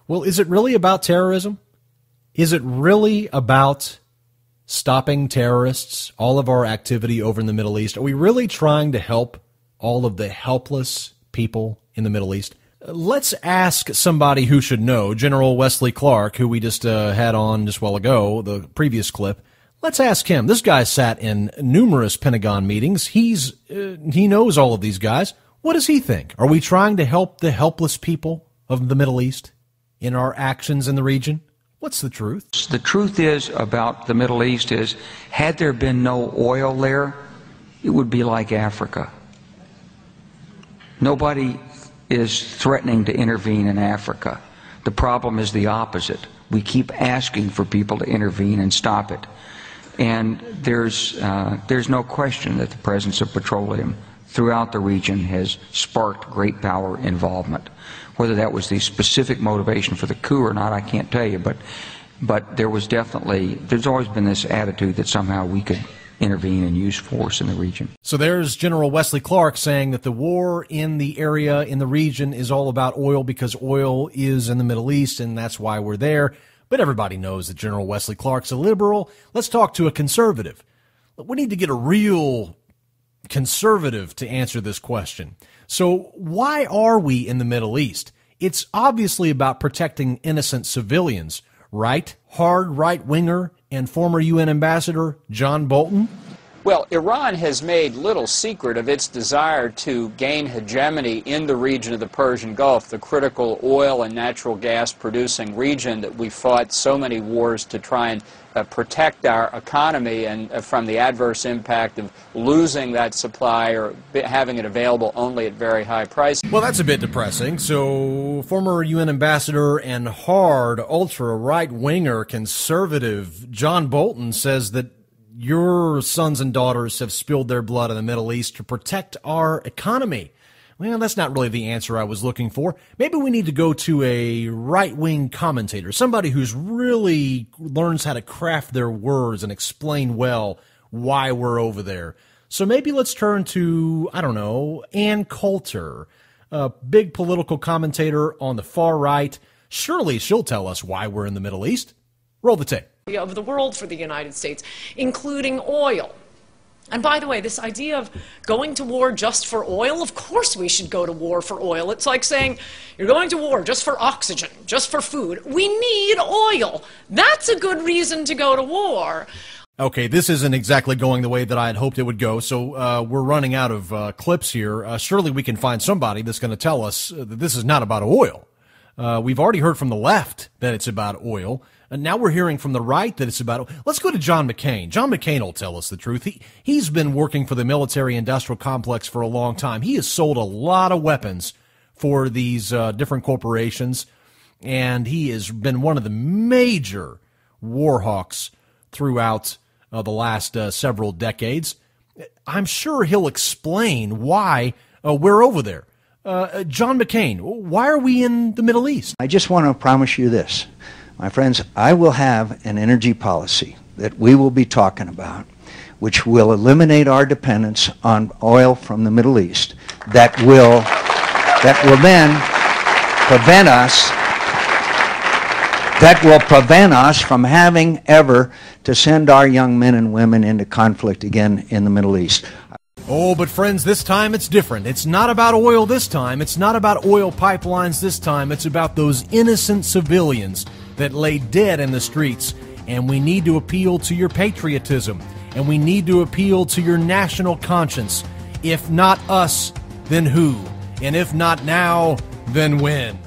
Well, is it really about terrorism? Is it really about stopping terrorists, all of our activity over in the Middle East? Are we really trying to help all of the helpless people in the Middle East? Let's ask somebody who should know, General Wesley Clark, who we just had on just a while ago, the previous clip. Let's ask him. This guy sat in numerous Pentagon meetings. He knows all of these guys. What does he think? Are we trying to help the helpless people of the Middle East in our actions in the region? What's the truth? The truth is about the Middle East is, had there been no oil there, it would be like Africa. Nobody is threatening to intervene in Africa. The problem is the opposite. We keep asking for people to intervene and stop it. And there's no question that the presence of petroleum throughout the region has sparked great power involvement. Whether that was the specific motivation for the coup or not, I can't tell you, but there's always been this attitude that somehow we could intervene and use force in the region. So there's General Wesley Clark saying that the war in the area, in the region, is all about oil because oil is in the Middle East, and that's why we're there. But everybody knows that General Wesley Clark's a liberal. Let's talk to a conservative. We need to get a real conservative to answer this question. So why are we in the Middle East? It's obviously about protecting innocent civilians, right? Hard right-winger and former UN ambassador John Bolton? Well, Iran has made little secret of its desire to gain hegemony in the region of the Persian Gulf, the critical oil and natural gas producing region that we fought so many wars to try and protect our economy and from the adverse impact of losing that supply or having it available only at very high prices. Well, that's a bit depressing. So, former UN ambassador and hard ultra-right-winger conservative John Bolton says that your sons and daughters have spilled their blood in the Middle East to protect our economy. Well, that's not really the answer I was looking for. Maybe we need to go to a right-wing commentator, somebody who's really learns how to craft their words and explain well why we're over there. So maybe let's turn to, I don't know, Ann Coulter, a big political commentator on the far right. Surely she'll tell us why we're in the Middle East. Roll the tape. Of the world for the United States, including oil. And by the way, this idea of going to war just for oil, of course we should go to war for oil. It's like saying you're going to war just for oxygen, just for food. We need oil. That's a good reason to go to war. Okay, this isn't exactly going the way that I had hoped it would go, so we're running out of clips here. Surely we can find somebody that's going to tell us that this is not about oil. We've already heard from the left that it's about oil. And now we're hearing from the right that it's about... Let's go to John McCain. John McCain will tell us the truth. He's been working for the military-industrial complex for a long time. He has sold a lot of weapons for these different corporations, and he has been one of the major war hawks throughout the last several decades. I'm sure he'll explain why we're over there. John McCain, why are we in the Middle East? I just want to promise you this. My friends, I will have an energy policy that we will be talking about, which will eliminate our dependence on oil from the Middle East, that will then prevent us from having ever to send our young men and women into conflict again in the Middle East. Oh, but friends, this time it's different. It's not about oil this time. It's not about oil pipelines this time. It's about those innocent civilians that lay dead in the streets. And we need to appeal to your patriotism. And we need to appeal to your national conscience. If not us, then who? And if not now, then when?